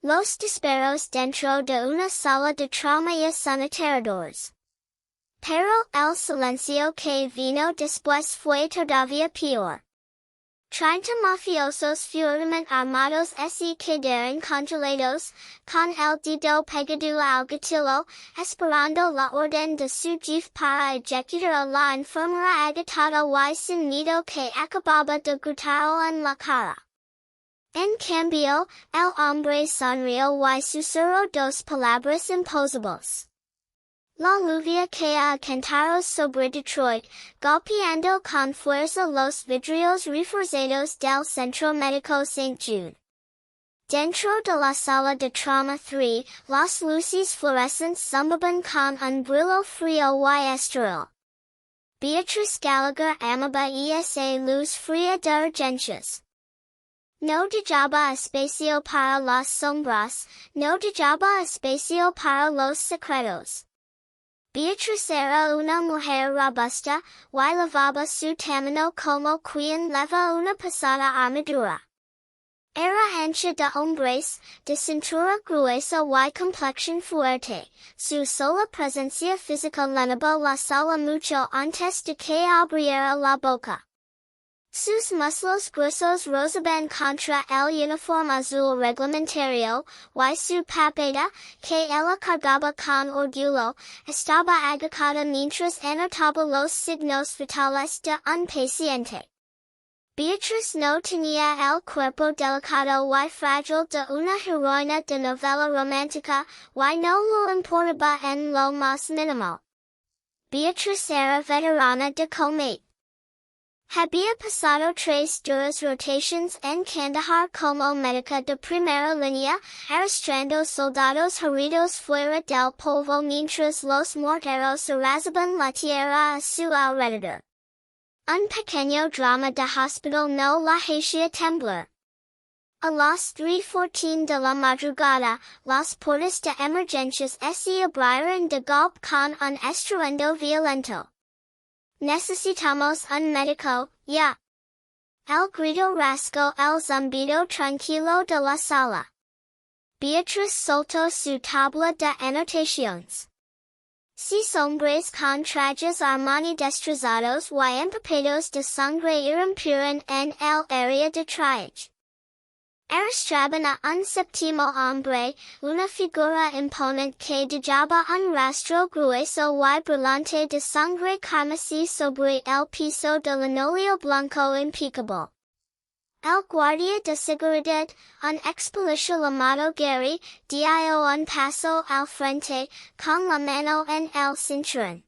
Los disparos dentro de una sala de trauma y son aterradores. Pero el silencio que vino después fue todavía peor. 30 mafiosos fuertemente armados se quedaron congelados, con el dedo pegado al gatillo, esperando la orden de su jefe para ejecutar a la enfermera agitada y sin miedo que acababa de gritarlo en la cara. En cambio, el hombre sonrió y susurró dos palabras imposibles. La lluvia caía cantaros sobre Detroit, golpeando con fuerza los vidrios reforzados del Centro Médico St. Jude. Dentro de la sala de trauma 3, las luces fluorescentes zumbaban con un brillo frío y estéril. Beatriz Gallagher amaba esa luz fría de urgencias. No dejaba espacio para las sombras, no dejaba espacio para los secretos. Beatriz era una mujer robusta, y lavaba su camino como quien leva una pesada armadura. Era ancha de hombres, de cintura gruesa y complexión fuerte, su sola presencia física llenaba la sala mucho antes de que abriera la boca. Sus muslos gruesos rozaban contra el uniforme azul reglamentario, y su papeda, que ella cargaba con orgullo, estaba agachada mientras anotaba los signos vitales de un paciente. Beatriz no tenía el cuerpo delicado y frágil de una heroína de novela romántica, y no lo importaba en lo más mínimo. Beatriz era veterana de combate. Había pasado 3 duras rotaciones en Kandahar como médica de primera línea, arrastrando soldados heridos fuera del polvo mientras los morteros arrasaban la tierra a su alrededor. Un pequeño drama de hospital no la hacía temblar. A las 3:14 de la madrugada, las puertas de emergencias se abrieron de golpe con un estruendo violento. Necesitamos un médico, ya. El grito rasgó el zumbido tranquilo de la sala. Beatriz soltó su tabla de anotaciones. 6 hombres con trajes Armani destrozados y empapados de sangre irrumpieron en el área de Triage. Arrastraban a un séptimo hombre, una figura imponente que dejaba un rastro grueso y brillante de sangre carmesí sobre el piso de linóleo blanco impecable. El guardia de seguridad, un ex policía llamado Gary, dio un paso al frente, con la mano en el cinturón.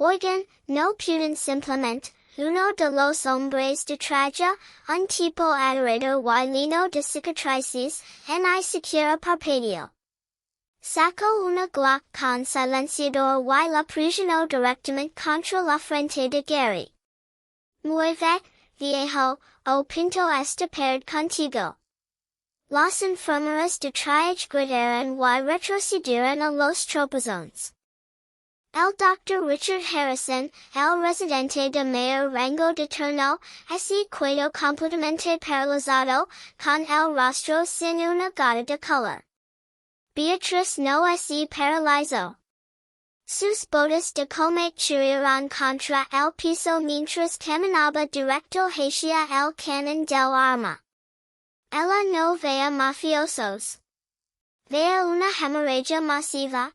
Oigan, no pueden simplemente. Uno de los hombres de Triage, un tipo adorador y lleno de cicatrices, ni siquiera parpadeó. Sacó una Glock con silenciador y la presionó directamente contra la frente de Gary. Mueve, viejo, o pinto esta pared contigo. Las enfermeras de Triage gritaron y retrocedieron a los tropezones. El Dr. Richard Harrison, el residente de mayor rango de turno, se quedó completamente paralizado, con el rostro sin una gota de color. Beatriz no se paralizó. Sus botas de combate chirriaron contra el piso mientras caminaba directo hacia el cañón del arma. Ella no veía mafiosos. Veía una hemorragia masiva.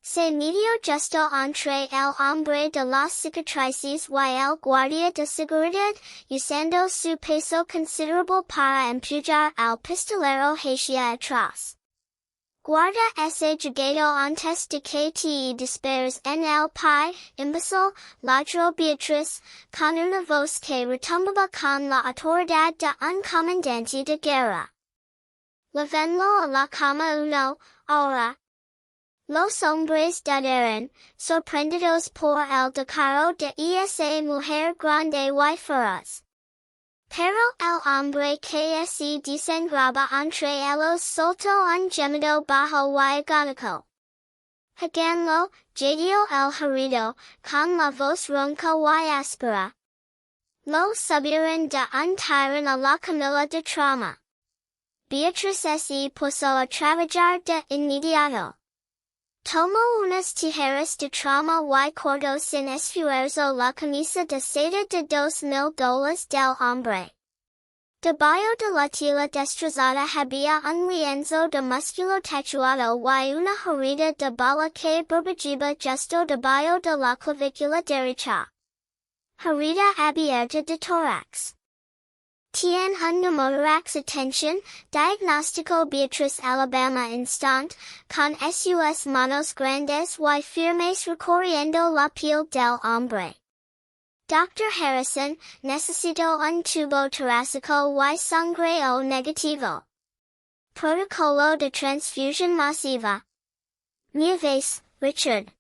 Se midió justo entre el hombre de las cicatrices y el guardia de seguridad, usando su peso considerable para empujar al pistolero hacia atrás. Guarda ese llegado antes de que te dispares en el pie, imbécil, ladró Beatriz, con una voz que retumbaba con la autoridad de un comandante de guerra. Levenlo a la cama uno, ahora. Los hombres dudaron, sorprendidos por el descaro de esa mujer grande y feroz. Pero el hombre que se desangraba entre ellos soltó un gemido bajo y agónico. Háganlo, jadeó el herido, con la voz ronca y áspera. Lo subieron de un tirón a la camilla de trauma. Beatriz se puso a trabajar de inmediato. Tomó unas tijeras de trama y cortó sin esfuerzo la camisa de seda de $2,000 del hombre. Debajo de la tela destrozada había un lienzo de músculo tatuado y una herida de bala que borbotaba justo debajo de la clavícula derecha. Herida abierta de tórax. Tiene un pneumothorax. Attention, diagnóstico Beatriz Alabama instant, con sus manos grandes y firmes recorriendo la piel del hombre. Dr. Harrison, necesito un tubo torácico y sangre O negativo. Protocolo de transfusión masiva. Nieves, Richard.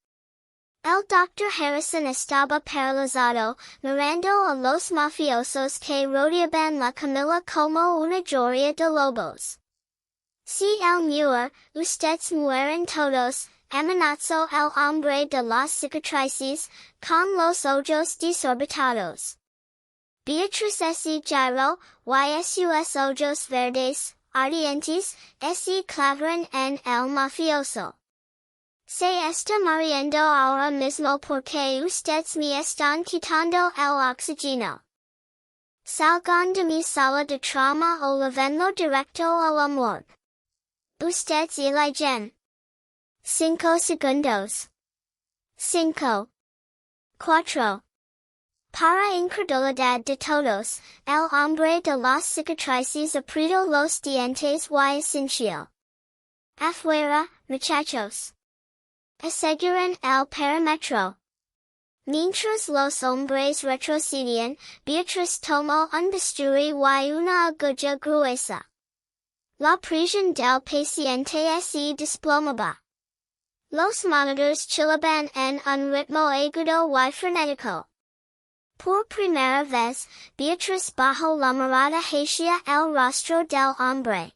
El Dr. Harrison estaba paralizado, mirando a los mafiosos que rodeaban la camilla como una joya de lobos. Si él muere, ustedes mueren todos, amenazó el hombre de las cicatrices, con los ojos desorbitados. Beatriz se giró, y sus ojos verdes, ardientes, se clavaron en el mafioso. Se está muriendo ahora mismo porque ustedes me están quitando el oxígeno. Salgan de mi sala de trauma o llevenlo directo a la morgue. Ustedes eligen. 5 segundos. 5. 4. Para incredulidad de todos, el hombre de las cicatrices apretó los dientes y asintió. Afuera, muchachos. Aseguran el perímetro. Mientras los hombres retrocedían, Beatriz tomó un bisturí y una aguja gruesa. La presión del paciente se desplomaba. Los monitores chillaban en un ritmo agudo y frenético. Por primera vez, Beatriz bajó la mirada hacia el rostro del hombre.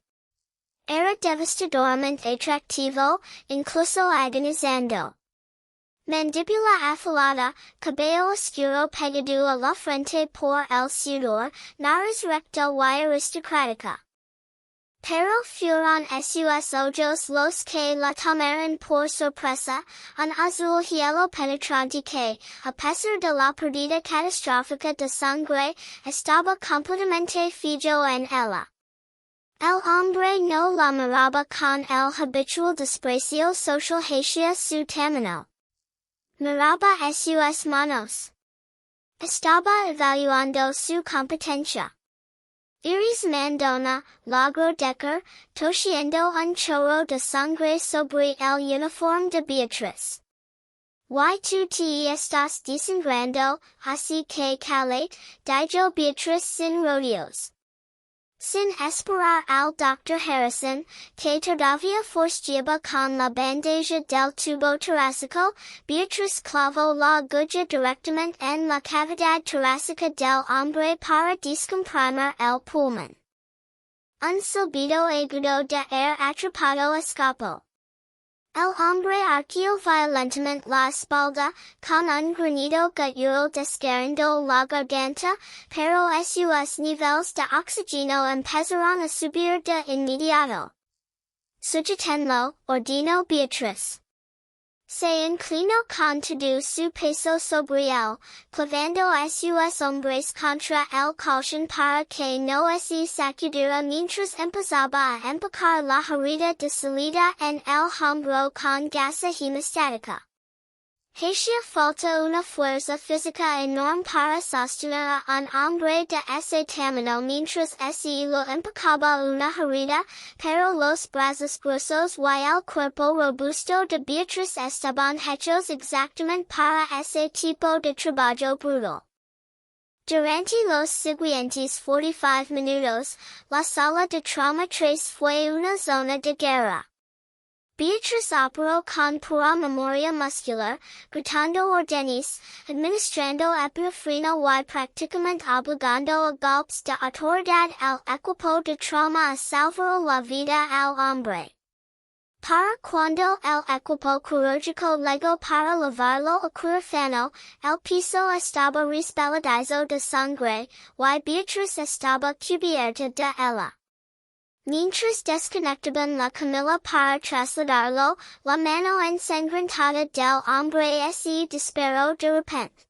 Era devastadoramente atractivo, incluso agonizando. Mandíbula afilada, cabello oscuro pegado a la frente por el sudor, nariz recta y aristocrática. Pero fueron sus ojos los que la tomaron por sorpresa, un azul hielo penetrante que, a pesar de la pérdida catastrófica de sangre, estaba completamente fijo en ella. El hombre no la miraba con el habitual desprecio social hacia su tamaño. Miraba a sus manos. Estaba evaluando su competencia. Iris Mandona, logró decar, tosiendo un chorro de sangre sobre el uniforme de Beatriz. Y tú te estás desangrando, así que calate, dijo Beatriz sin rodeos. Sin esperar al Dr. Harrison, que todavía forceaba con la bandeja del tubo torácico, Beatriz clavó la aguja directamente en la cavidad torácica del hombre para descomprimir el pulmón. Un silbido agudo de aire atrapado escapó. El hombre arqueó violentamente la espalda, con un granido gutural desgarrando la garganta, pero sus niveles de oxígeno empezaron a subir de inmediato. Sujetenlo, ordenó Beatriz. Se inclinó con todo su peso sobre él, clavando a sus hombres contra el colchón para que no se sacudiera mientras empezaba a empacar la herida de salida en el hombro con gasa hemostática. Hacía falta una fuerza física enorme para sostener a un hombre de ese tamaño mientras se lo empacaba una herida, pero los brazos gruesos y el cuerpo robusto de Beatriz estaban hechos exactamente para ese tipo de trabajo brutal. Durante los siguientes 45 minutos, la sala de trauma 3 fue una zona de guerra. Beatriz operó con pura memoria muscular, gritando órdenes, administrando epinefrina y prácticamente obligando a golpes de autoridad el equipo de trauma a salvar la vida al hombre. Para cuando el equipo quirúrgico llegó para llevarlo a quirófano, el piso estaba respaldado de sangre, y Beatriz estaba cubierta de ella. Mientras desconectaban la camilla para trasladarlo, la mano ensangrentada del hombre se disparó de repente.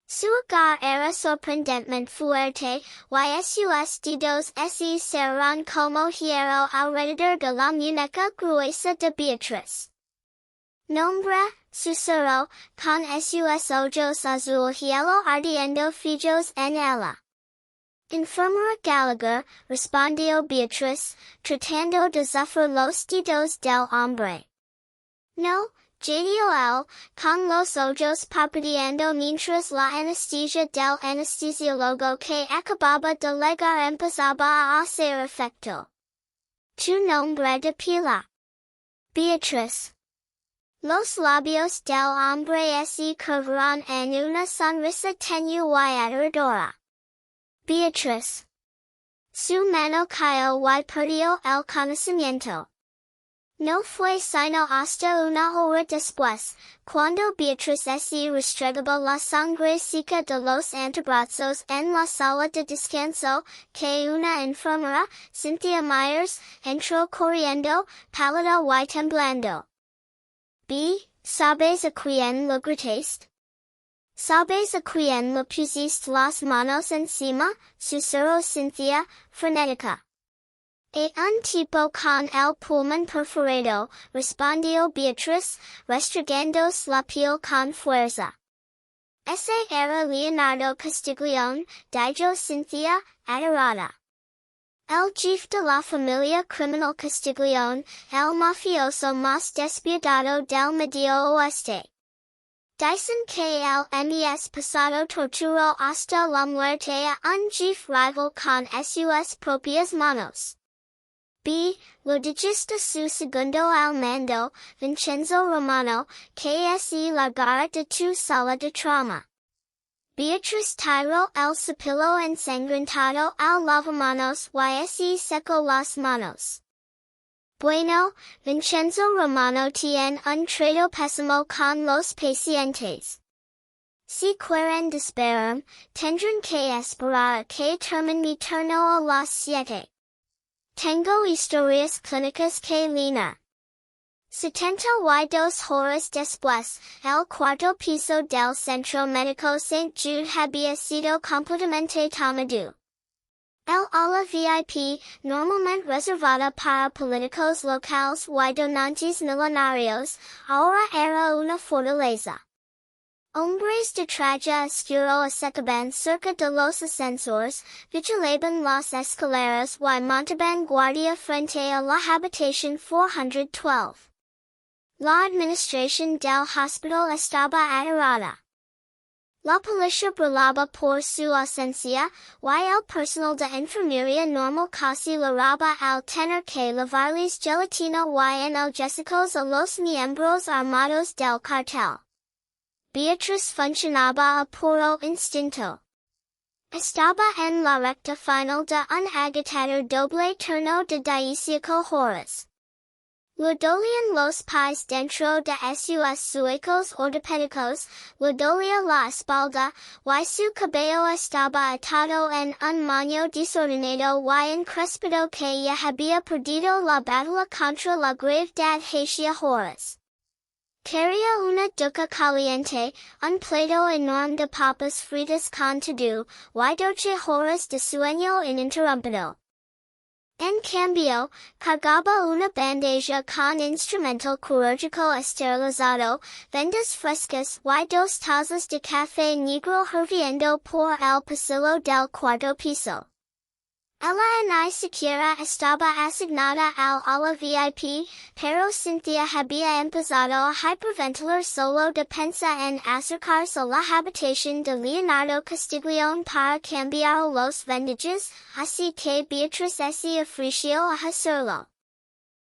Su agarre era sorprendentemente fuerte, y sus dedos se cerraron como hierro alrededor de la muñeca gruesa de Beatriz. Nombre, susurró, con sus ojos azul hielo ardiendo fijos en ella. Enfermera Gallagher, respondió Beatriz, tratando de zafar los dedos del hombre. No, dijo él, con los ojos parpadeando mientras la anestesia del anestesiólogo que acababa de llegar empezaba a hacer efecto. Tu nombre de pila. Beatriz. Los labios del hombre se curvaron en una sonrisa tenue y aterradora. Beatriz. Su mano cayó y perdió el conocimiento. No fue sino hasta una hora después, cuando Beatriz se restregaba la sangre seca de los antebrazos en la sala de descanso, que una enfermera, Cynthia Myers, entró corriendo, pálida y temblando. ¿Sabes a quién lo gritaste? ¿Sabes a quién le pusiste las manos encima? Susurró Cynthia, frenética. Un tipo con el pulmón perforado, respondió Beatriz, restregándose la piel con fuerza. Ese era Leonardo Castiglione, dijo Cynthia, aterrada. El jefe de la familia criminal Castiglione, el mafioso más despiadado del Medio Oeste. Dicen que el mes pasado torturó hasta la muerte a un jefe rival con sus propias manos. Lo dijiste su segundo al mando, Vincenzo Romano, que se largara de tu sala de trauma. Beatriz tiró el cepillo ensangrentado al lavamanos y se secó las manos. Bueno, Vincenzo Romano tiene un trato pésimo con los pacientes. Si quieren despertarme, tendrán que esperar a que termine mi turno a las 7. Tengo historias clínicas que leer. 72 horas después, el cuarto piso del Centro Médico St. Jude había sido completamente tomado. El ala VIP, normalmente reservada para políticos locales y donantes millonarios, ahora era una fortaleza. Hombres de traje oscuro acercaban cerca de los ascensores, vigilaban las escaleras y montaban guardia frente a la habitación 412. La administración del hospital estaba aterrada. La policía brillaba por su ausencia, y el personal de enfermería normal casi lloraba al tener que lavarles gelatina y analgésicos a los miembros armados del cartel. Beatriz funcionaba a puro instinto. Estaba en la recta final de un agitador doble turno de 18 horas. Le dolían los pies dentro de sus suecos ortopédicos, le dolía la espalda, y su cabello estaba atado en un moño desordenado y encrespado que ya había perdido la batalla contra la gravedad hacía horas. Quería una ducha caliente, un plato enorme de papas fritas con todo, y 12 horas de sueño ininterrumpido. En cambio, cargaba una bandeja con instrumento quirúrgico esterilizado, vendas frescas y 2 tazas de café negro hirviendo por el pasillo del cuarto piso. Ella ni siquiera estaba asignada al ala VIP, pero Cynthia había empezado a hyperventilar solo de pensar en acercarse a la habitación de Leonardo Castiglione para cambiar los vendajes, así que Beatriz se ofreció a hacerlo.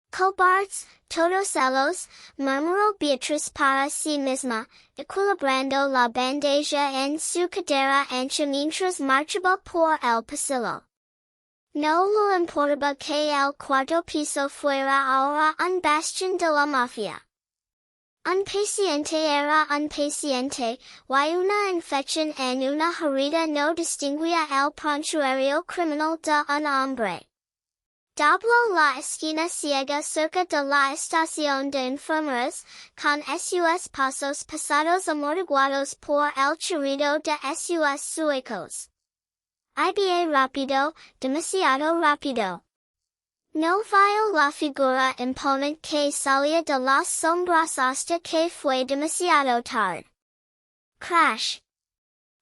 Cobards, todos ellos, murmuró Beatriz para sí misma, equilibrando la bandeja en su cadera ancha mientras marchaba por el pasillo. No le importaba que el cuarto piso fuera ahora un bastión de la mafia. Un paciente era un paciente, y una infección en una herida no distinguía el prontuario criminal de un hombre. Doblo la esquina ciega cerca de la estación de enfermeras, con sus pasos pasados amortiguados por el chirrido de sus suecos. Iba rápido, demasiado rápido. No vio la figura imponente que salía de las sombras hasta que fue demasiado tarde. Crash.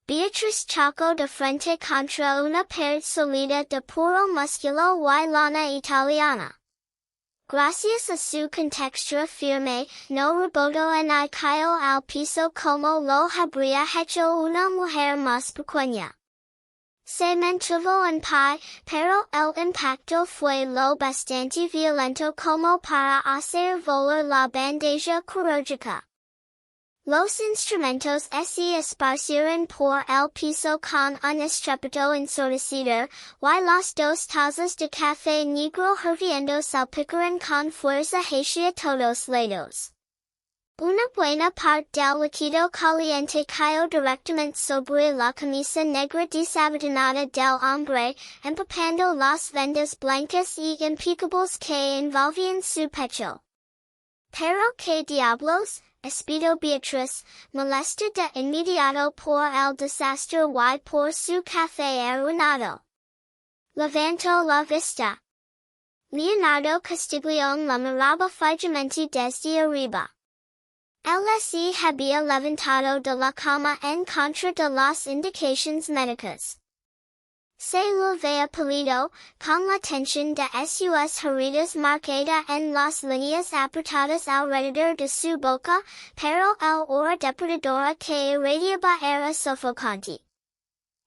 Beatriz chocó de frente contra una pared sólida de puro músculo y lana italiana. Gracias a su contextura firme, no rebotó ni cayó al piso como lo habría hecho una mujer más pequeña. Se mantuvo en pie, pero el impacto fue lo bastante violento como para hacer volar la bandeja quirúrgica. Los instrumentos se esparcieron por el piso con un estrépito ensordecedor, y las dos tazas de café negro hirviendo salpicaron con fuerza hacia todos lados. Una buena parte del líquido caliente cayó directamente sobre la camisa negra desabotonada del hombre, empapando las vendas blancas y impecables que envolvían su pecho. Pero qué diablos, espero Beatriz, molesta de inmediato por el desastre y por su café arruinado. Levantó la vista. Leonardo Castiglione la miraba fijamente desde arriba. Él se había levantado de la cama en contra de las indicaciones médicas. Se lo veía pálido, con la tensión de sus heridas marcada en las líneas apretadas alrededor de su boca, pero el aura depredadora que irradiaba era sofocante.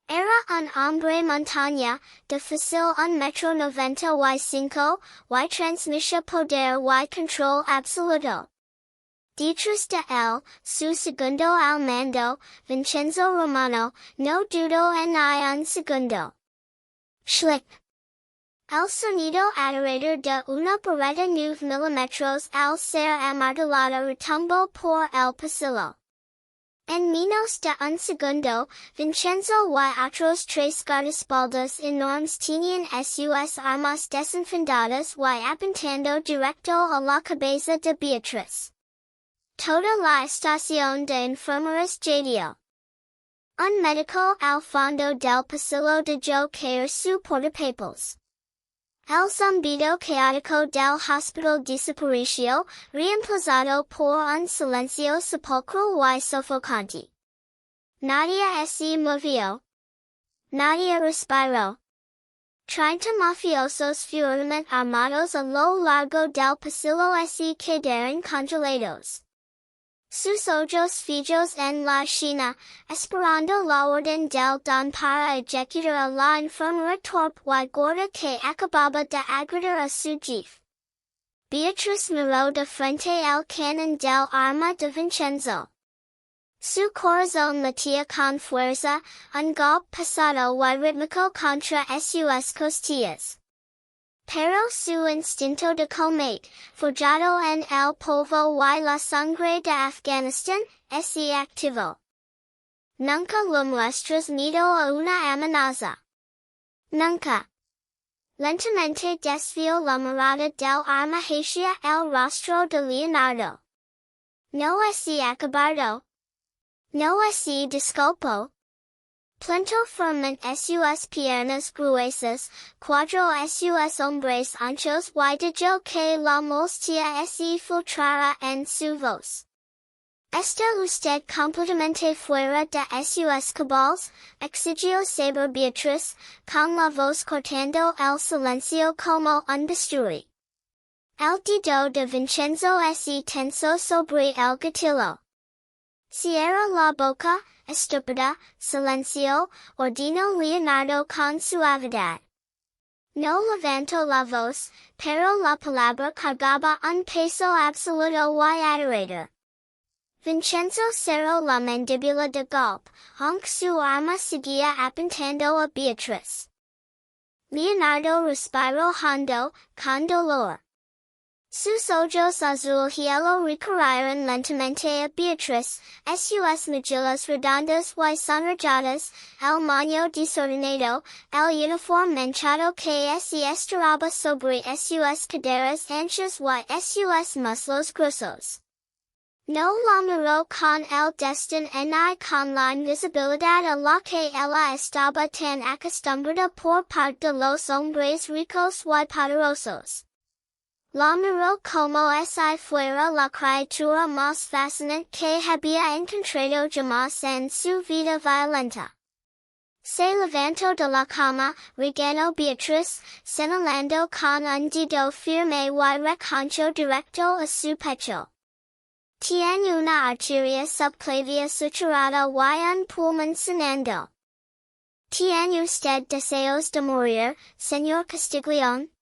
Era un hombre montaña, de fácil 1,95 m, y transmitía poder y control absoluto. Detrás de él, su segundo al mando, Vincenzo Romano, no dudó ni un segundo. Schlick. El sonido aterrador de una beretta 9 mm al ser amartelada retumbó por el pasillo. En menos de un segundo, Vincenzo y otros tres guardaespaldas enormes tenían sus armas desenfundadas y apuntando directo a la cabeza de Beatriz. Toda la estación de enfermeras jadeó. Un médico al fondo del pasillo dejó caer su portapapeles. El zumbido caótico del hospital desapareció, reemplazado por un silencio sepulcral y sofocante. Nadie se movió. Nadie respiró. 30 mafiosos furiousamente armados a lo largo del pasillo se quedaron congelados. Sus ojos fijos en la esquina, esperando la orden del don para ejecutar a la enfermera torpe y gorda que acababa de agredir a su jefe. Beatriz miró de frente el cañón del arma de Vincenzo. Su corazón latía con fuerza, un golpe pesado y rítmico contra sus costillas. Pero su instinto de combate, forjado en el polvo y la sangre de Afganistán, se activó. Nunca lo muestras miedo a una amenaza. Nunca. Lentamente desvió la mirada del arma hacia el rostro de Leonardo. No se acabado. No se disculpó. Plantó firmemente sus piernas gruesas, cuadró sus hombres anchos y dejó que la molestia se filtrara en su voz. ¿Está usted completamente fuera de sus cabales? Exigió saber Beatriz, con la voz cortando el silencio como un bisturí. El dedo de Vincenzo se tensó sobre el gatillo. Cierra la boca, estúpida, silencio, ordenó Leonardo con suavidad. No levantó la voz, pero la palabra cargaba un peso absoluto y aterrador. Vincenzo cerró la mandíbula de golpe, aunque su arma seguía apuntando a Beatriz. Leonardo respiró hondo, con dolor. Sus ojos azul hielo recorrieron lentamente a Beatriz, sus mejillas redondas y sonrojadas, el moño desordenado, el uniforme manchado que se estiraba sobre sus caderas anchas y sus muslos gruesos. No la miró con el desdén ni con la invisibilidad a la que ella estaba tan acostumbrada por parte de los hombres ricos y poderosos. La miró como si fuera la criatura más fascinante que había encontrado jamás en su vida violenta. Se levantó de la cama, regañó Beatriz, señalando con un dedo firme y reconcilió directo a su pecho. Tiene una arteria subclavia suturada y un pulmón sanando. ¿Tiene usted deseos de morir, señor Castiglione?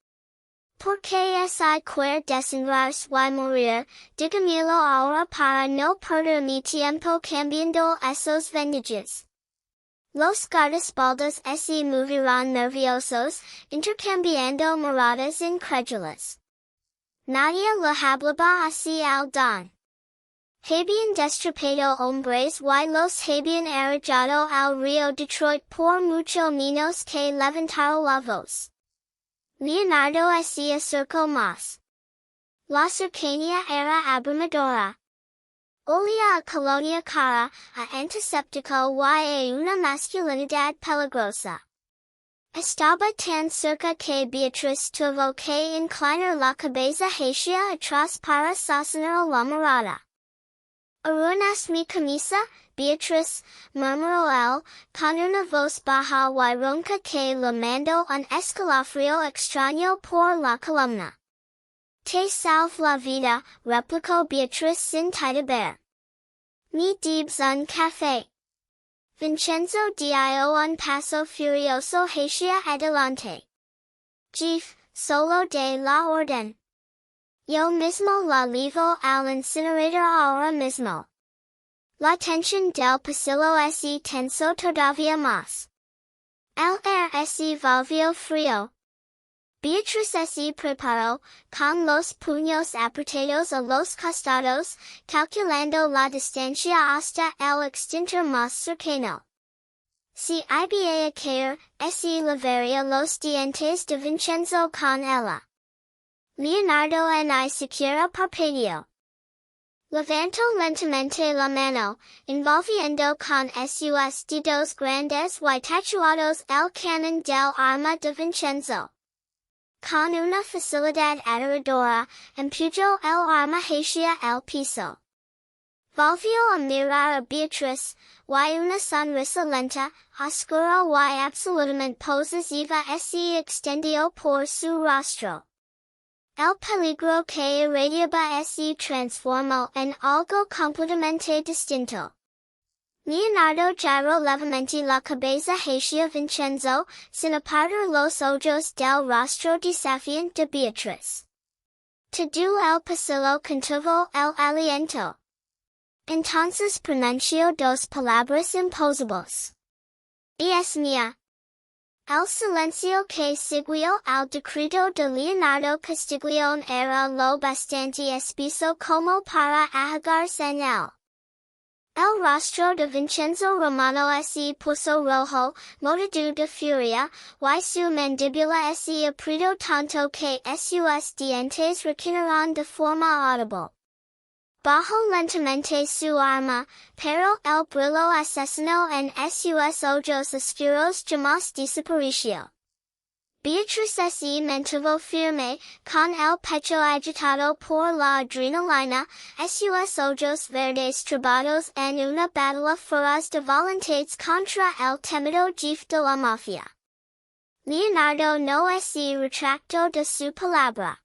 Porque si quiere desangrarse y morir, dígamelo ahora para no perder mi tiempo cambiando esos vendajes. Los guardaespaldas se moverán nerviosos, intercambiando miradas incrédulas. Nadie le hablaba así al don. Habían destripado hombres y los habían arrojado al río Detroit por mucho menos que levantar la voz. Leonardo se acercó más. La cercanía era abrumadora. Olía a colonia cara, a antiséptico y a una masculinidad peligrosa. Estaba tan cerca que Beatriz tuvo que inclinar la cabeza hacia atrás para sostener la mirada. ¿Arruinas mi camisa, Beatriz? Murmuró él, con una voz baja y ronca que le mandó un escalofrío extraño por la columna. Te salve la vida, replicó Beatriz sin titubear. Me debes un café. Vincenzo dio un paso furioso hacia adelante. Jefe, solo de la orden. Yo mismo la llevo al incinerador ahora mismo. La tensión del pasillo se tensó todavía más. El aire se volvió frío. Beatriz se preparó, con los puños apretados a los costados, calculando la distancia hasta el extintor más cercano. Si iba a caer, se lavaría los dientes de Vincenzo con ella. Leonardo ni siquiera parpadeó. Levantó lentamente la mano, envolviendo con sus dedos grandes y tatuados el cañón del arma de Vincenzo. Con una facilidad aterradora, empujó el arma hacia el piso. Volvió a mirar a Beatriz, y una sonrisa lenta, oscura y absolutamente posesiva se extendió por su rostro. El peligro que irradiaba se transformó en algo completamente distinto. Leonardo giró levemente la cabeza hacia Vincenzo, sin apartar los ojos del rostro desafiante de Beatriz. Todo el pasillo contuvo el aliento. Entonces pronunció dos palabras imposibles. Es mía. El silencio que siguió al decreto de Leonardo Castiglione era lo bastante espeso como para ahogarse en él. El rostro de Vincenzo Romano se puso rojo, motivo de furia, y su mandíbula se apretó tanto que sus dientes requinaron de forma audible. Bajó lentamente su arma, pero el brillo asesino en sus ojos oscuros jamás desapareció. Beatriz se mantuvo firme, con el pecho agitado por la adrenalina, sus ojos verdes turbados en una batalla feroz de voluntades contra el temido jefe de la mafia. Leonardo no se retractó de su palabra.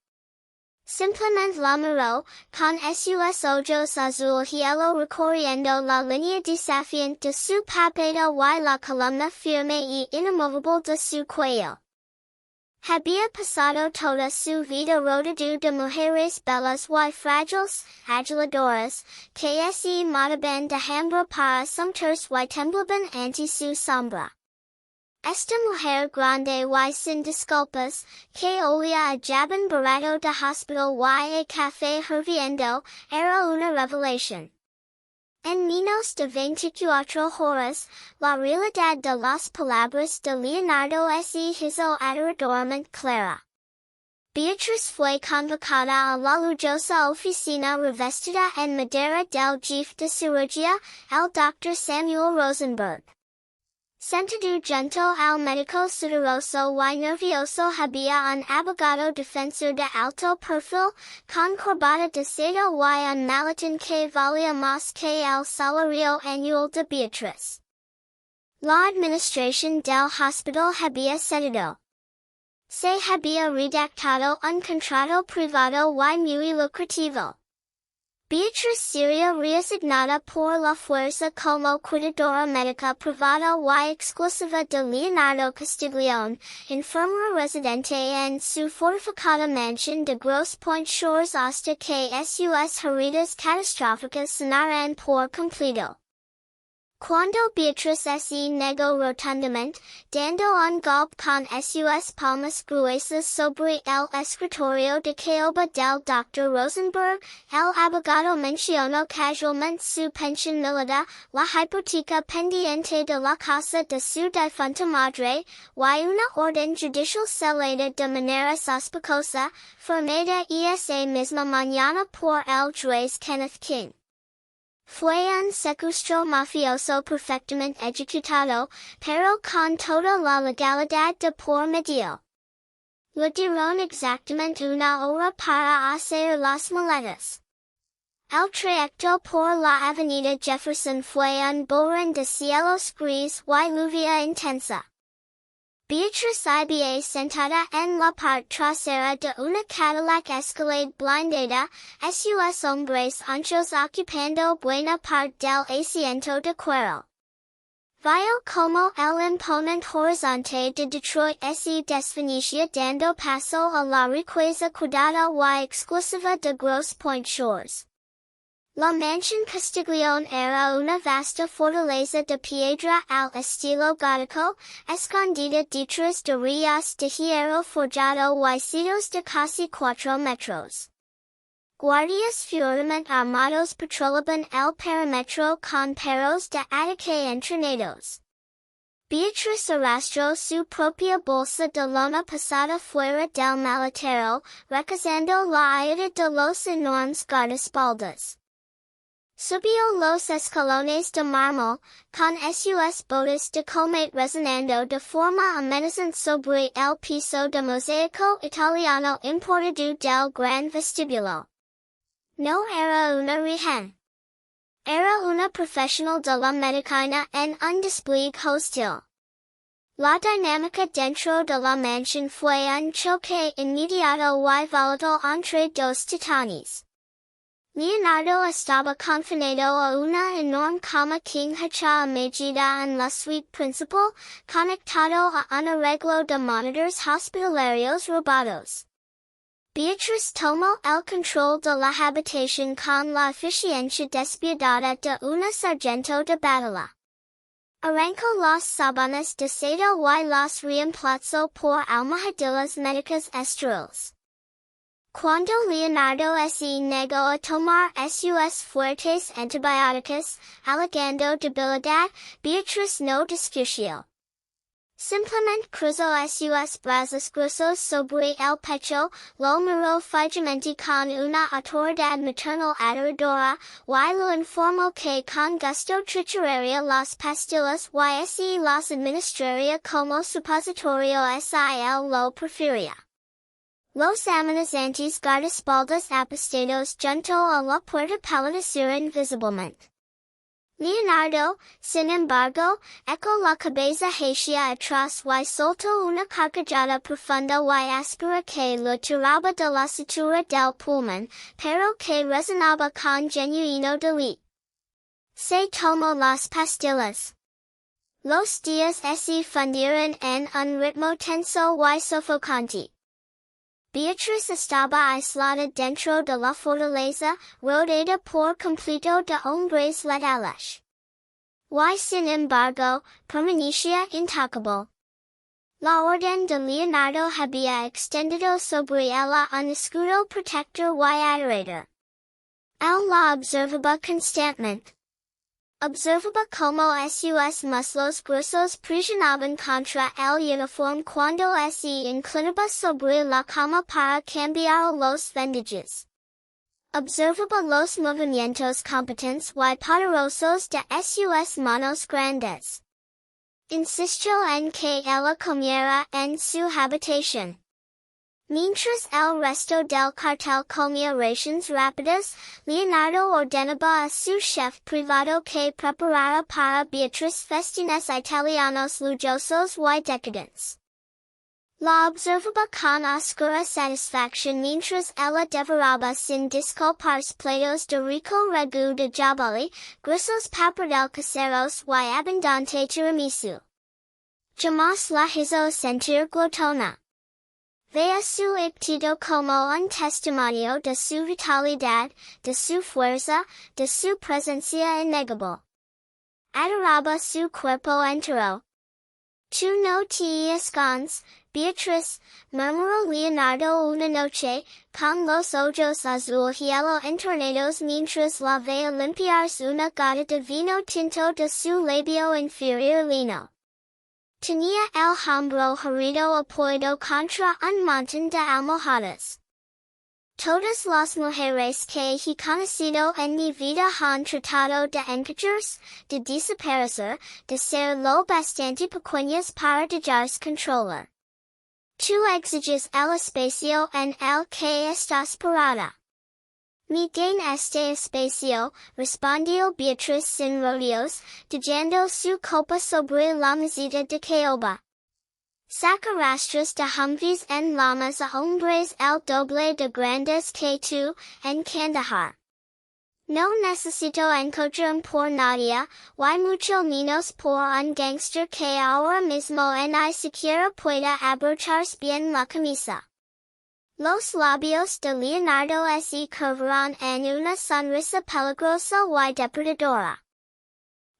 Simplemente la miró, con sus ojos azul hielo recorriendo la línea desafiante de su papedo y la columna firme y inamovible de su cuello. Había pasado toda su vida rodeado de mujeres bellas y frágiles, aduladoras, que se mataban de hambre para someterse y temblaban ante su sombra. Esta mujer grande y sin disculpas, que olía a jabón barato de hospital y a café hirviendo, era una revelación. En menos de 24 horas, la realidad de las palabras de Leonardo se hizo aterradoramente clara. Beatriz fue convocada a la lujosa oficina revestida en madera del jefe de cirugía, el Dr. Samuel Rosenberg. Sentado junto al médico sudoroso y nervioso había un abogado defensor de alto perfil, con corbata de seda y un maletín que valía más que el salario anual de Beatriz. La administración del hospital había cedido. Se había redactado un contrato privado y muy lucrativo. Beatriz sería reasignada por la fuerza como cuidadora médica privada y exclusiva de Leonardo Castiglione, enfermera residente en su fortificada mansión de Grosse Pointe Shores hasta que sus heridas catastróficas sanaran por completo. Cuando Beatriz se negó rotundamente, dando un golpe con sus palmas gruesas sobre el escritorio de caoba del Dr. Rosenberg, el abogado mencionó casualmente su pensión militar, la hipoteca pendiente de la casa de su difunta madre, y una orden judicial celada de manera sospechosa, firmada esa misma mañana por el juez Kenneth King. Fue un secuestro mafioso perfectamente ejecutado, pero con toda la legalidad de por medio. Le dieron exactamente una hora para hacer las maletas. El trayecto por la avenida Jefferson fue un borrón de cielos gris y lluvia intensa. Beatriz iba sentada en la parte trasera de una Cadillac Escalade blindada, sus hombres anchos ocupando buena parte del asiento de cuero. Vio como el imponente horizonte de Detroit se desvanecía dando paso a la riqueza cuidada y exclusiva de Grosse Pointe Shores. La mansión Castiglione era una vasta fortaleza de piedra al estilo gótico, escondida detrás de ríos de hierro forjado y sitios de casi 4 metros. Guardias fuertemente armados patrolaban el perímetro con perros de ataque entrenados. Beatriz arrastró su propia bolsa de lona pesada fuera del maletero, recazando la ayuda de los enormes guardaespaldas. Subió los escalones de mármol, con sus botas de combate resonando de forma amenazante sobre el piso de mosaico italiano importado del gran vestíbulo. No era una reina. Era una profesional de la medicina en un despliegue hostil. La dinámica dentro de la mansión fue un choque inmediato y volátil entre dos titanes. Leonardo estaba confinado a una enorme cama king hecha a medida en la suite principal, conectado a un arreglo de monitores hospitalarios robados. Beatriz tomó el control de la habitación con la eficiencia despiadada de una sargento de batalla. Arrancó las sábanas de seda y las reemplazó por almohadillas médicas estériles. Cuando Leonardo se negó a tomar sus fuertes antibióticos, alegando debilidad, Beatriz no discutió. Simplemente cruzó sus brazos gruesos sobre el pecho, lo miró fijamente con una autoridad maternal aterradora, y lo informó que con gusto trituraría las pastillas y se las administraría como supositorio si él lo prefería. Los amenazantes guardaespaldas apostados junto a la puerta palidecieron visiblemente. Leonardo, sin embargo, echó la cabeza hacia atrás y soltó una carcajada profunda y áspera que lo tiraba de la sutura del pulmón, pero que resonaba con genuino deleite. Se tomó las pastillas. Los días se fundieron en un ritmo tenso y sofocante. Beatriz estaba aislada dentro de la fortaleza, rodeada por completo de hombres letales. Y sin embargo, permanecía intocable. La orden de Leonardo había extendido sobre ella un escudo protector y adorador. Él la observaba constantemente. Observaba como sus muslos gruesos presionaban contra el uniforme cuando se inclinaba sobre la cama para cambiar los vendajes. Observaba los movimientos competentes y poderosos de sus manos grandes. Insistió en que ella comiera en su habitación. Mientras el resto del cartel comía raciones rápidas, Leonardo ordenaba a su chef privado que preparara para Beatriz festines italianos lujosos y decadentes. La observaba con oscura satisfacción mientras ella devoraba sin disculparse platos de rico ragu de jabali, gruesos pappardelle caseros y abundante tiramisu. Jamás la hizo sentir glotona. Vea su aptitud como un testimonio de su vitalidad, de su fuerza, de su presencia innegable. Adoraba su cuerpo entero. Tú no te escondes, Beatriz, murmuró Leonardo una noche, con los ojos azul hielo entornados mientras la veía limpiarse una gota de vino tinto de su labio inferior lino. Tenía el hombro herido apoyado contra un montón de almohadas. Todas las mujeres que he conocido en mi vida han tratado de encajarse, de desaparecer, de ser lo bastante pequeñas para dejarse controlar. Tú exiges el espacio en el que estás parada. Me den este espacio, respondió Beatriz sin rodeos, dejando su copa sobre la mesita de caoba. Saca rastros de humvees en llamas a hombres el doble de grandes que tú, en Kandahar. No necesito encontrar por Nadie, y mucho menos por un gangster que ahora mismo ni siquiera pueda abrocharse bien la camisa. Los labios de Leonardo se curvaron en una sonrisa peligrosa y depredadora.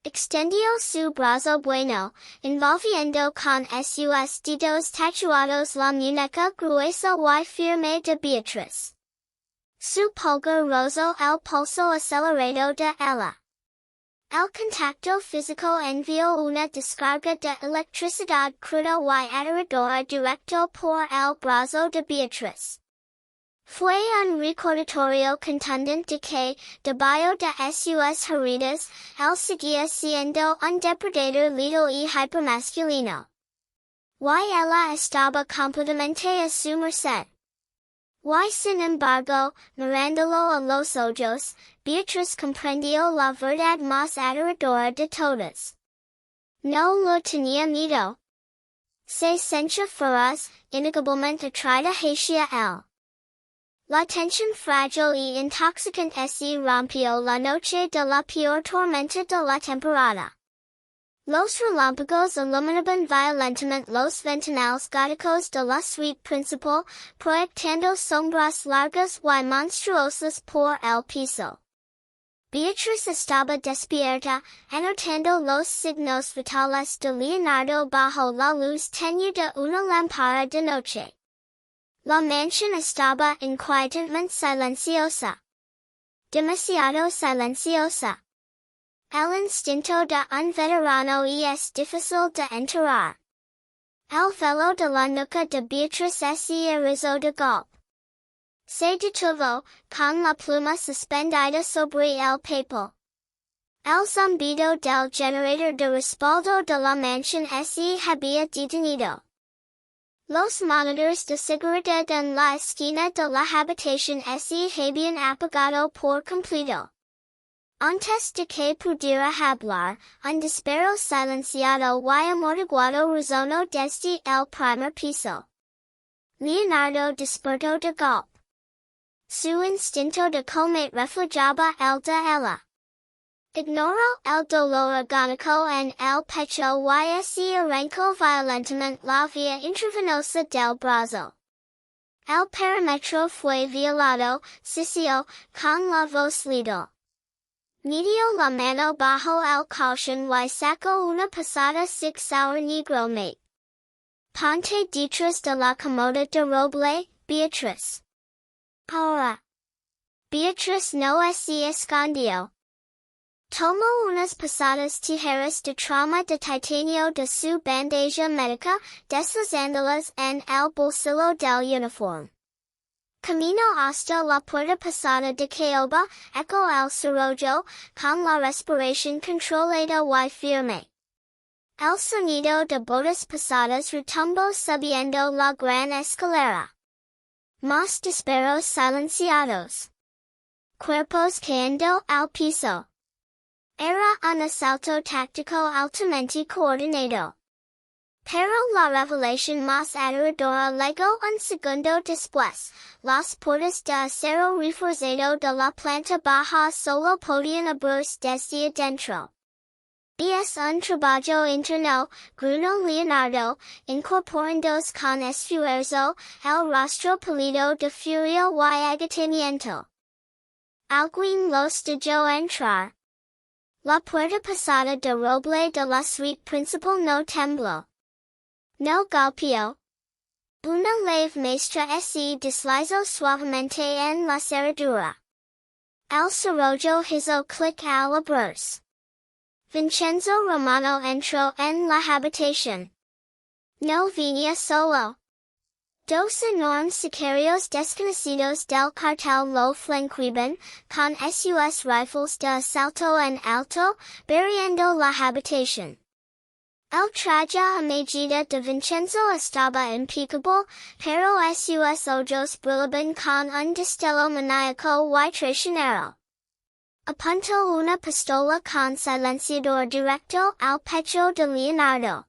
Extendió su brazo bueno, envolviendo con sus dedos tatuados la muñeca gruesa y firme de Beatriz. Su pulgar rozó el pulso acelerado de ella. El contacto físico envió una descarga de electricidad cruda y aterradora directo por el brazo de Beatriz. Fue un recordatorio contundente de que, debajo de sus heridas, él seguía siendo un depredador letal y hypermasculino. Y ella estaba completamente a su merced. Y sin embargo, mirándolo a los ojos, Beatriz comprendió la verdad más aterradora de todas. No lo tenía miedo. Se sentía feroz, innegablemente atraída hacia él. La tensión frágil y intoxicante se rompió la noche de la peor tormenta de la temporada. Los relámpagos iluminaban violentamente los ventanales góticos de la suite principal, proyectando sombras largas y monstruosas por el piso. Beatriz estaba despierta, anotando los signos vitales de Leonardo bajo la luz tenue de una lámpara de noche. La mansión estaba inquietantemente silenciosa. Demasiado silenciosa. El instinto de un veterano y es difícil de enterrar. El velo de la nuca de Beatriz se erizó de golpe. Se detuvo, con la pluma suspendida sobre el papel. El zumbido del generator de respaldo de la mansión se había detenido. Los monitores de seguridad en la esquina de la habitación se habían apagado por completo. Antes de que pudiera hablar, un disparo silenciado y amortiguado resonó desde el primer piso. Leonardo despertó de golpe. Su instinto de combate reflejaba el de ella. Ignoró el dolor agónico en el pecho y se arrancó violentamente la vía intravenosa del brazo. El perímetro fue violado, sisió, con la voz lethal. Metió la mano bajo el colchón y sacó una pesada 6 hour negro mate. Ponte detrás de la comoda de roble, Beatriz. Ahora. Beatriz no se escondió. Tomó unas pesadas tijeras de trauma de titanio de su bandeja médica, deslizándolas en el bolsillo del uniforme. Camino hasta la puerta pasada de caoba, echo el cerrojo, con la respiración controlada y firme. El sonido de botas pesadas retumbó subiendo la gran escalera. Más disparos silenciados. Cuerpos cayendo al piso. Era un asalto táctico altamente coordinado. Pero la revelación más aterradora llegó un segundo después. Las puertas de acero reforzado de la planta baja solo podían abrirse desde adentro. Es un trabajo interno, gruñó Leonardo, incorporándose con esfuerzo, el rostro pálido de furia y agotamiento. Alguien los dejó entrar. La puerta pasada de roble de la suite principal no tembló. No golpeó. Una llave maestra se deslizó suavemente en la cerradura. El cerrojo hizo clic al abrirse. Vincenzo Romano entró en la habitación. No venía solo. Dos enormes sicarios desconocidos del cartel lo flanqueaban, con sus rifles de asalto en alto, barriendo la habitación. El traje a medida de Vincenzo estaba impecable, pero sus ojos brillaban con un destello maníaco y traicionero. Apuntó una pistola con silenciador directo al pecho de Leonardo.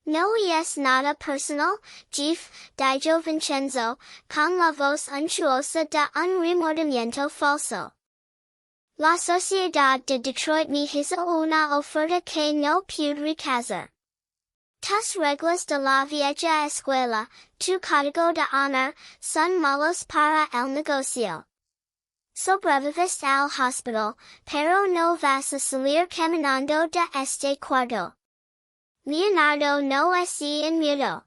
No es nada personal, Jefe, dijo Vincenzo, con la voz unctuosa de un remordimiento falso. La sociedad de Detroit me hizo una oferta que no pude rechazar. Tus reglas de la vieja escuela, tu código de honor, son malos para el negocio. Sobrevives al hospital, pero no vas a salir caminando de este cuarto. Leonardo no se inmutó.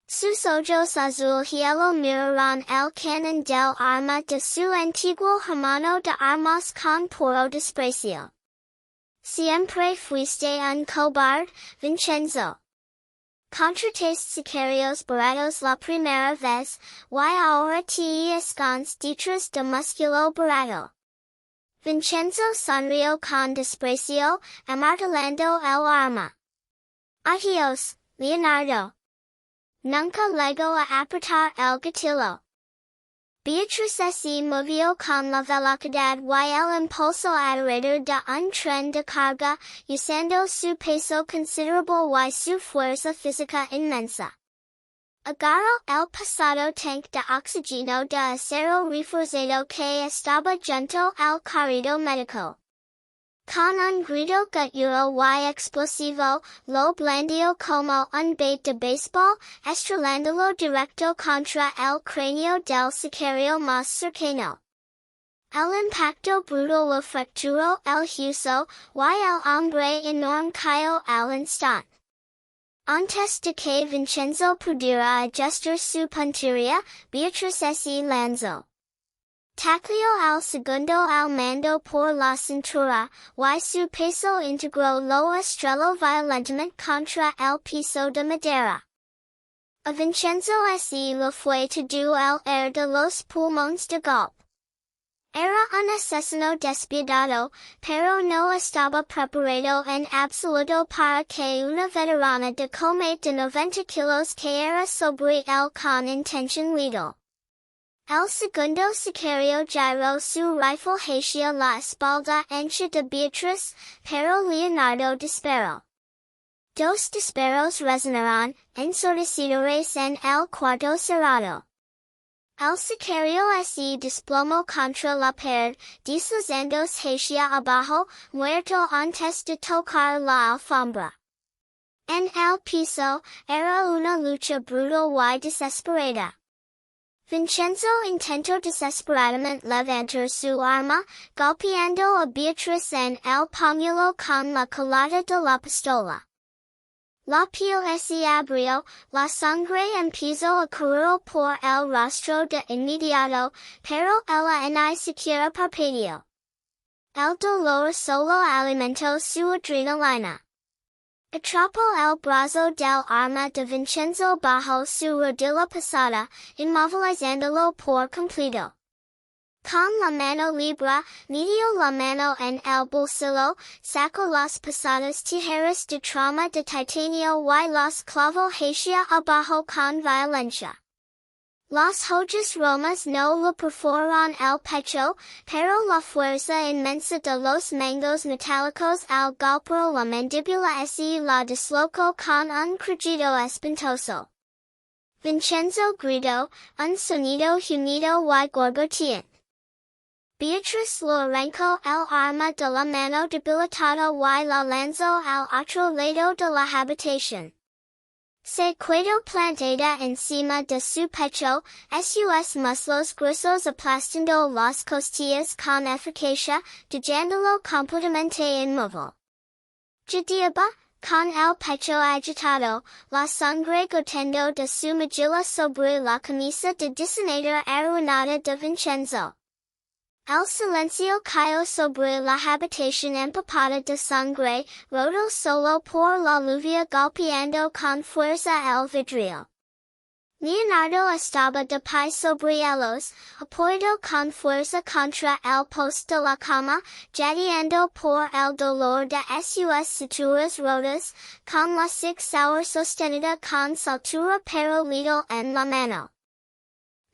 Sus ojos azul hielo miraron el cañón del arma de su antiguo hermano de armas con puro desprecio. Siempre fuiste un cobarde, Vincenzo. Contrataste sicarios baratos la primera vez, y ahora te escondes detrás de músculo barato. Vincenzo sonrió con desprecio, amartillando el arma. Adiós, Leonardo. Nunca llegó a apretar el gatillo. Beatriz se movió con la velocidad y el impulso aterrador de un tren de carga, usando su peso considerable y su fuerza física inmensa. Agarró el pesado tanque de oxígeno de acero reforzado que estaba junto al carrito médico. Con un grito guttural y explosivo, lo blandió como un bat de béisbol, estrelándolo directo contra el cráneo del sicario más cercano. El impacto brutal lo fracturó el hueso, y el hombre enorme cayó al instante. Antes de que Vincenzo pudiera ajustar su puntería, Beatriz se lanzó. Tacleo al segundo al mando por la cintura, y su peso integró lo estrelló violentamente contra el piso de madera. A Vincenzo se lo fue todo el aire de los pulmones de golpe. Era un asesino despiadado, pero no estaba preparado en absoluto para que una veterana de combate de 90 kilos cayera sobre él con intención letal. El segundo sicario giró su rifle hacia la espalda ancha de Beatriz, pero Leonardo disparó. Dos disparos resonaron, ensordecedores en el cuarto cerrado. El sicario se desplomó contra la pared, deslizándose hacia abajo, muerto antes de tocar la alfombra. En el piso, era una lucha brutal y desesperada. Vincenzo intentó desesperadamente levantar su arma, golpeando a Beatriz en el pañuelo con la culata de la pistola. La piel se abrió, la sangre empezó a correr por el rostro de inmediato, pero ella ni siquiera parpadeó. El dolor solo alimentó su adrenalina. Atrapó el brazo del arma de Vincenzo bajo su rodilla pasada, inmovilizándolo por completo. Con la mano libre, metió la mano en el bolsillo, sacó las pesadas tijeras de trama de titanio y los clavó hacia abajo con violencia. Las hojas romas no le perforaron el pecho, pero la fuerza inmensa de los mangos metálicos al golpear la mandíbula se la dislocó con un crujido espantoso. Vincenzo gritó, un sonido humido y gorgoteante. Beatriz lo arrancó el arma de la mano debilitada y la lanzó al otro lado de la habitación. Se quedó plantada encima de su pecho, sus muslos gruesos aplastando las costillas con eficacia, dejándolo completamente inmóvil. Jediaba, con el pecho agitado, la sangre goteando de su mejilla sobre la camisa de diseñador arruinada de Vincenzo. El silencio cayó sobre la habitación empapada de sangre, roto solo por la lluvia golpeando con fuerza el vidrio. Leonardo estaba de pie sobre ellos, apoyado con fuerza contra el poste de la cama, jadeando por el dolor de sus suturas rotas, con la sour sostenida con soltura pero little en la mano.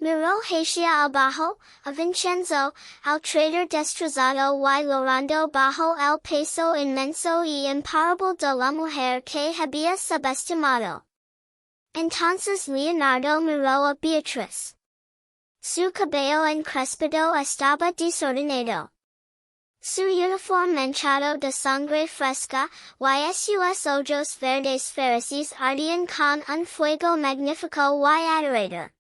Miró hacia abajo, a Vincenzo, al traidor destrozado y llorando bajo el peso inmenso y imparable de la mujer que había subestimado. Entonces Leonardo miró a Beatriz. Su cabello encrespado estaba desordenado. Su uniforme manchado de sangre fresca, y sus ojos verdes feraces ardían con un fuego magnífico y adorador.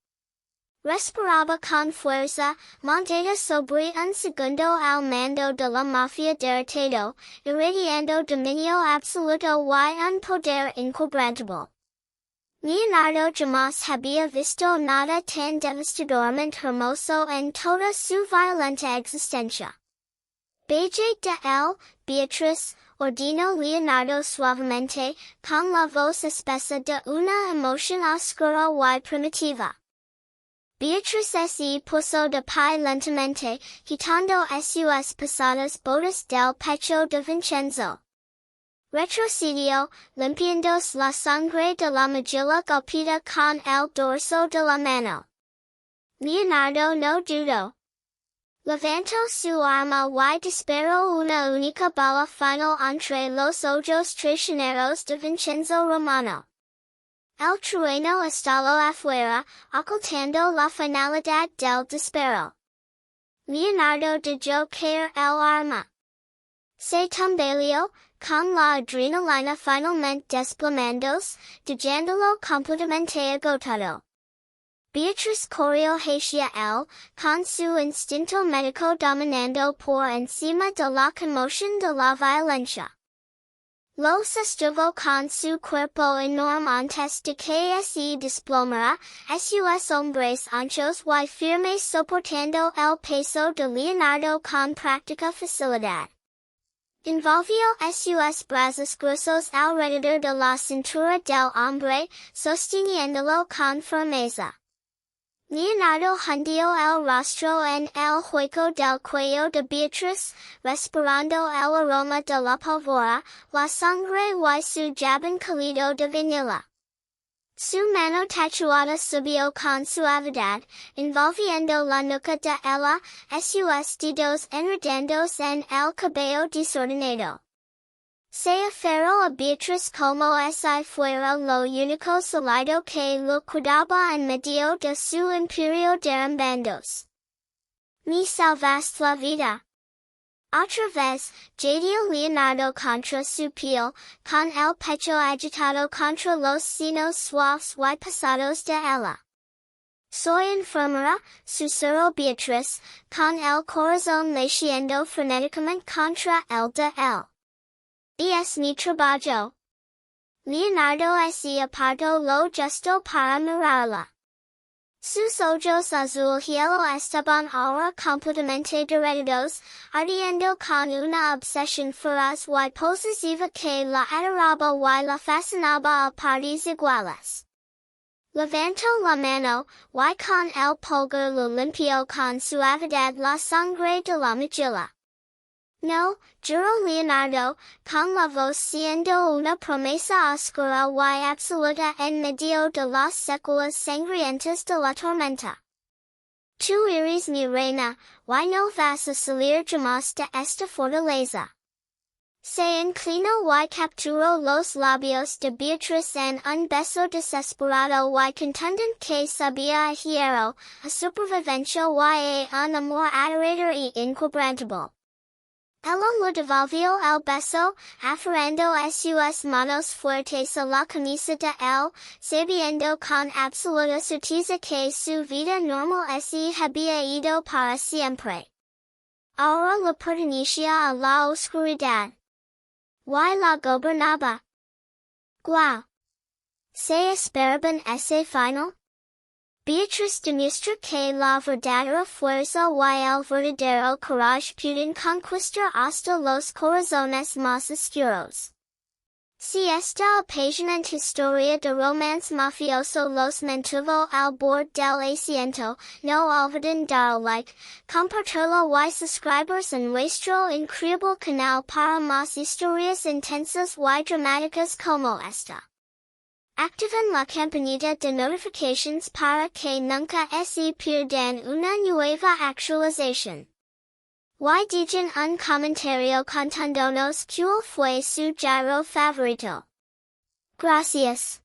Respiraba con fuerza, montada sobre un segundo al mando de la mafia derrotado, irradiando dominio absoluto y un poder inquebrantable. Leonardo jamás había visto nada tan devastadoramente hermoso en toda su violenta existencia. Beje de él, Beatriz, ordenó Leonardo suavemente, con la voz espesa de una emoción oscura y primitiva. Beatriz se puso de pie lentamente, quitando sus pesadas botas del pecho de Vincenzo. Retrocedió, limpiándose la sangre de la mejilla golpeada con el dorso de la mano. Leonardo no dudó. Levantó su arma y disparó una única bala final entre los ojos traicioneros de Vincenzo Romano. El trueno estalló afuera, ocultando la finalidad del disparo. Leonardo dejó caer el arma. Se tambaleó, con la adrenalina finalmente desplomándose, dejándolo completamente agotado. Beatriz corrió hacia él, con su instinto médico dominando por encima de la conmoción de la violencia. Lo sostuvo con su cuerpo enorme antes de que se desplomara, sus hombres anchos y firmes soportando el peso de Leonardo con práctica facilidad. Envolvió sus brazos gruesos alrededor de la cintura del hombre, sosteniéndolo con firmeza. Leonardo hundió el rostro en el hueco del cuello de Beatriz, respirando el aroma de la pólvora, la sangre y su jabón cálido de vanilla. Su mano tatuada subió con suavidad, envolviendo la nuca de ella, sus dedos enredándose en el cabello desordenado. Se aferró a Beatriz como si fuera lo único sólido que lo cuidaba en medio de su imperio derrumbándose. Me salvaste la vida. Otra vez, jadeó Leonardo contra su piel, con el pecho agitado contra los senos suaves y pesados de ella. Soy enfermera, susurró Beatriz, con el corazón latiendo frenéticamente contra el de él. Es mi trabajo. Leonardo se apartó lo justo para mirarla. Sus ojos azul cielo estaban ahora completamente derretidos, ardiendo con una obsesión feroz y posesiva que la adoraba y la fascinaba a partes iguales. Levantó la mano, y con el pulgar lo limpió con suavidad la sangre de la mejilla. No, juró Leonardo, con la voz siendo una promesa oscura y absoluta en medio de las secuelas sangrientas de la tormenta. Tú eres mi reina, y no vas a salir jamás de esta fortaleza. Se inclinó y capturó los labios de Beatriz en un beso desesperado y contundente que sabía a hierro, a supervivencia y a un amor adorador y inquebrantable. Ella le devolvió el beso, aferrando a sus manos fuertes a la camisa de él, sabiendo con absoluta certeza que su vida normal se había ido para siempre. Ahora le pertenecía a la oscuridad. Y la gobernaba. Guau. ¿Se esperaban ese final? Beatriz demuestra que la verdadera fuerza y el verdadero coraje pueden conquistar hasta los corazones más oscuros. Si esta apasionante historia de romance mafioso los mantuvo al borde del asiento, no olviden dar like, compartirlo y suscribirse en nuestro increíble canal para más historias intensas y dramáticas como esta. Activen la campanita de notifications para que nunca se pierdan una nueva actualización. Y dejen un comentario contándonos cuál fue su gyro favorito. Gracias.